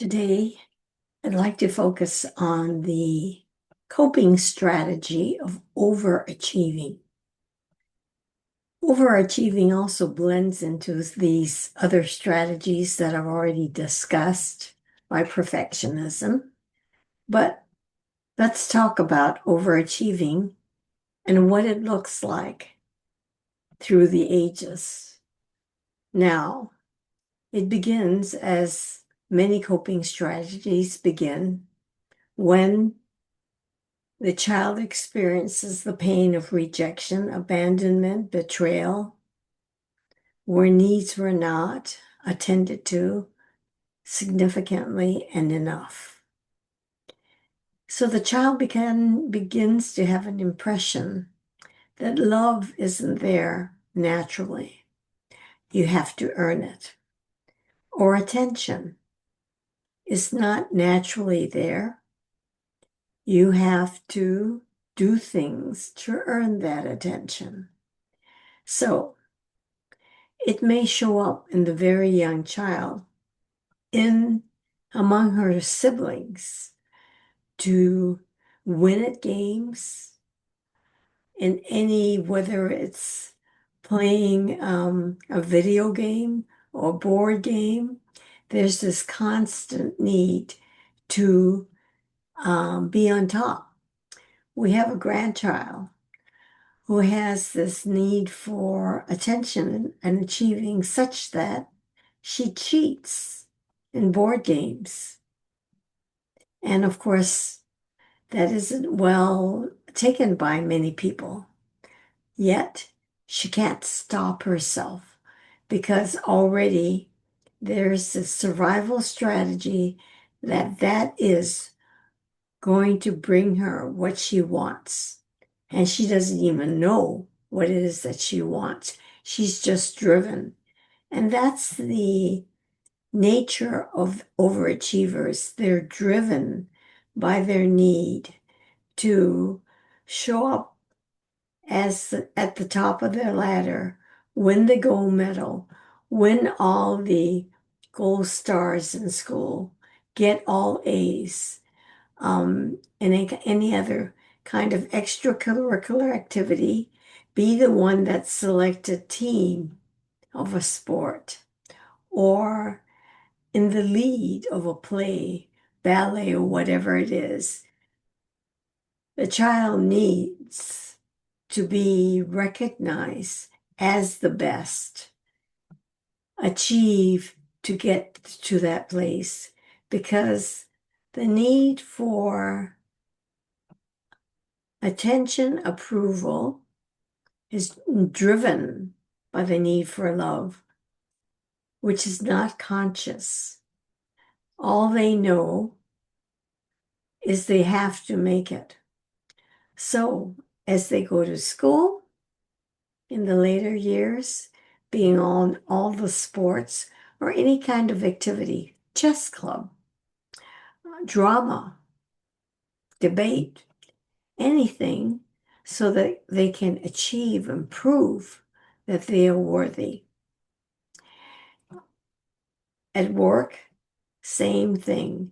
Today, I'd like to focus on the coping strategy of overachieving. Overachieving also blends into these other strategies that I've already discussed, like perfectionism. But let's talk about overachieving and what it looks like through the ages. Now, it begins as many coping strategies begin when the child experiences the pain of rejection, abandonment, betrayal, where needs were not attended to significantly and enough. So the child begins to have an impression that love isn't there naturally. You have to earn it. Or attention is not naturally there. You have to do things to earn that attention. So it may show up in the very young child in among her siblings to win at games in any, whether it's playing a video game or board game. There's this constant need to be on top. We have a grandchild who has this need for attention and achieving such that she cheats in board games. And of course, that isn't well taken by many people. Yet, she can't stop herself because already there's a survival strategy that is going to bring her what she wants. And she doesn't even know what it is that she wants. She's just driven. And that's the nature of overachievers. They're driven by their need to show up as at the top of their ladder, win the gold medal, win all the gold stars in school, get all A's, and any other kind of extracurricular activity, be the one that select a team of a sport, or in the lead of a play, ballet, or whatever it is. The child needs to be recognized as the best, achieve to get to that place, because the need for attention, approval is driven by the need for love, which is not conscious. All they know is they have to make it. So as they go to school in the later years, being on all the sports or any kind of activity, chess club, drama, debate, anything, so that they can achieve and prove that they are worthy. At work, same thing.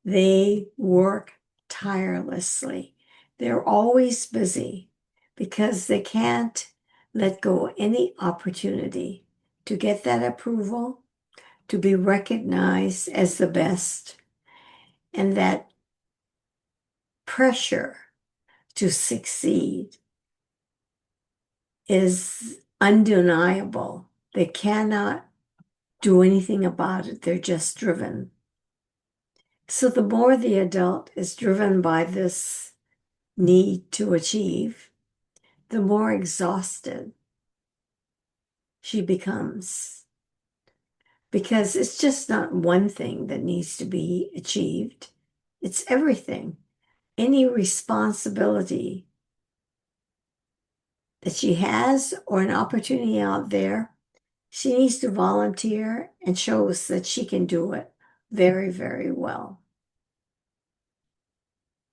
They work tirelessly. They're always busy because they can't let go any opportunity to get that approval, to be recognized as the best, and that pressure to succeed is undeniable. They cannot do anything about it. They're just driven. So the more the adult is driven by this need to achieve, the more exhausted she becomes. Because it's just not one thing that needs to be achieved, it's everything. Any responsibility that she has or an opportunity out there, she needs to volunteer and shows that she can do it very, very well.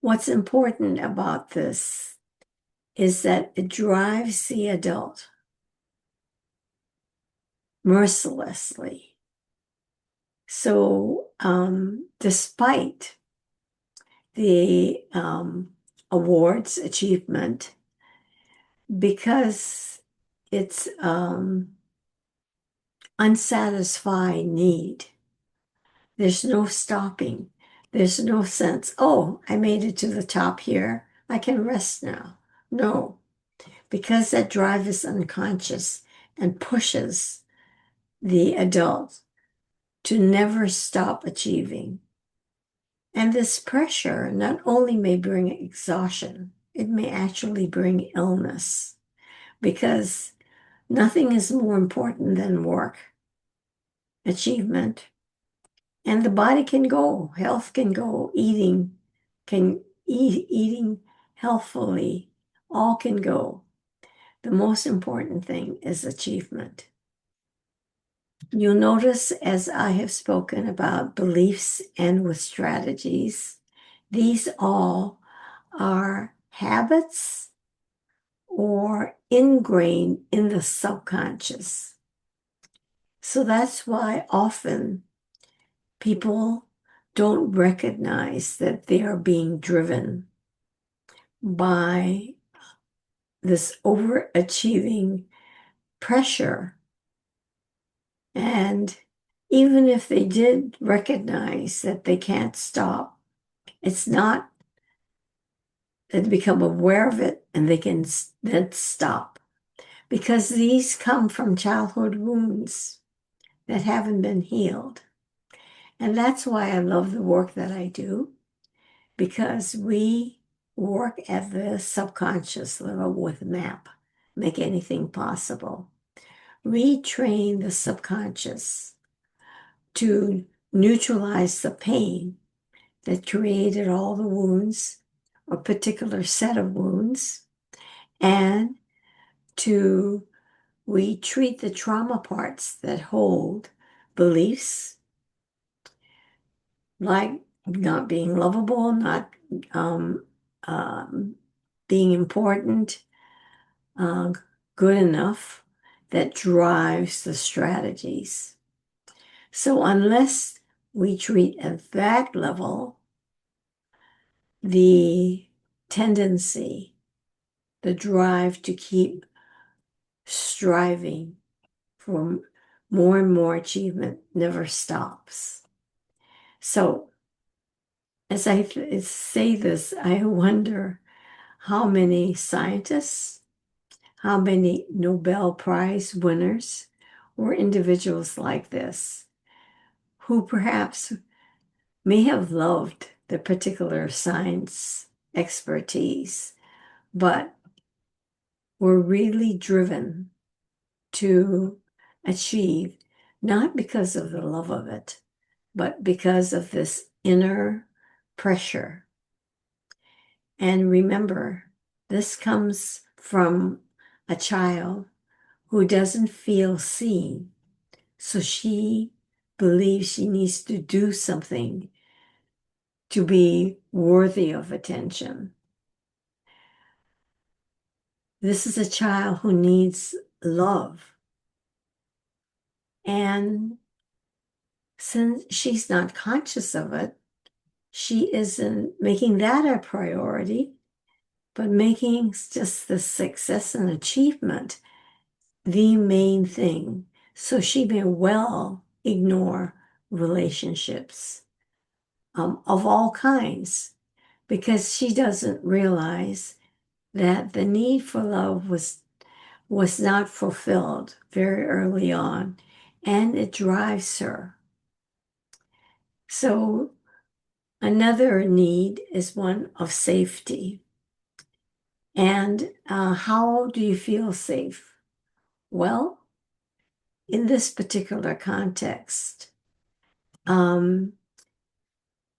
What's important about this is that it drives the adult mercilessly So, despite the awards achievement, because it's unsatisfied need, there's no stopping. There's no sense, oh, I made it to the top here. I can rest now. No, because that drive is unconscious and pushes the adult to never stop achieving. And this pressure not only may bring exhaustion, it may actually bring illness because nothing is more important than work, achievement, and the body can go, health can go, eating healthfully, all can go. The most important thing is achievement. You'll notice as I have spoken about beliefs and with strategies, these all are habits or ingrained in the subconscious. So that's why often people don't recognize that they are being driven by this overachieving pressure. And even if they did recognize that they can't stop, it's not that they become aware of it and they can then stop. Because these come from childhood wounds that haven't been healed. And that's why I love the work that I do, because we work at the subconscious level with MAP, make anything possible. Retrain the subconscious to neutralize the pain that created all the wounds, a particular set of wounds, and we treat the trauma parts that hold beliefs like not being lovable, not um, um, being important, uh, good enough, that drives the strategies. So unless we treat at that level the tendency, the drive to keep striving for more and more achievement never stops. So as I say this, I wonder how many scientists, how many Nobel Prize winners or individuals like this who perhaps may have loved the particular science expertise, but were really driven to achieve, not because of the love of it, but because of this inner pressure. And remember, this comes from a child who doesn't feel seen. So she believes she needs to do something to be worthy of attention. This is a child who needs love. And since she's not conscious of it, she isn't making that a priority, but making just the success and achievement the main thing. So she may well ignore relationships of all kinds because she doesn't realize that the need for love was not fulfilled very early on, and it drives her. So another need is one of safety. And how do you feel safe? Well, in this particular context,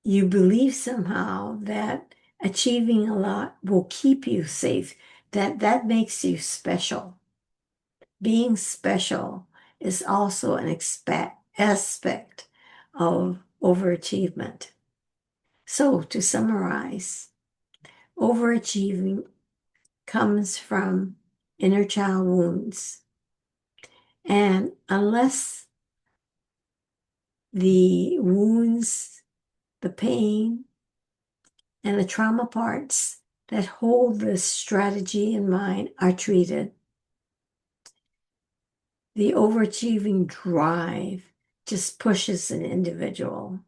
you believe somehow that achieving a lot will keep you safe, that makes you special. Being special is also an aspect of overachievement. So to summarize, overachieving comes from inner child wounds. And unless the wounds, the pain, and the trauma parts that hold this strategy in mind are treated. The overachieving drive just pushes an individual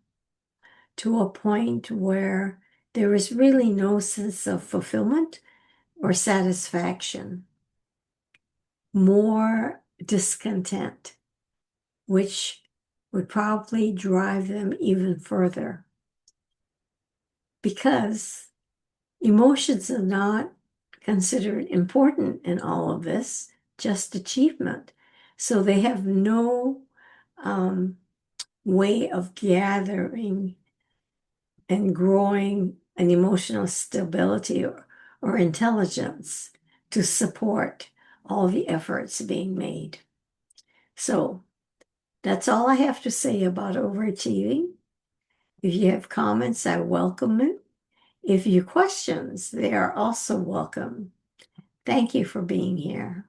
to a point where there is really no sense of fulfillment or satisfaction, more discontent, which would probably drive them even further because emotions are not considered important in all of this, just achievement. So they have no way of gathering and growing an emotional stability or intelligence to support all the efforts being made. So that's all I have to say about overachieving. If you have comments, I welcome it. If you have questions, they are also welcome. Thank you for being here.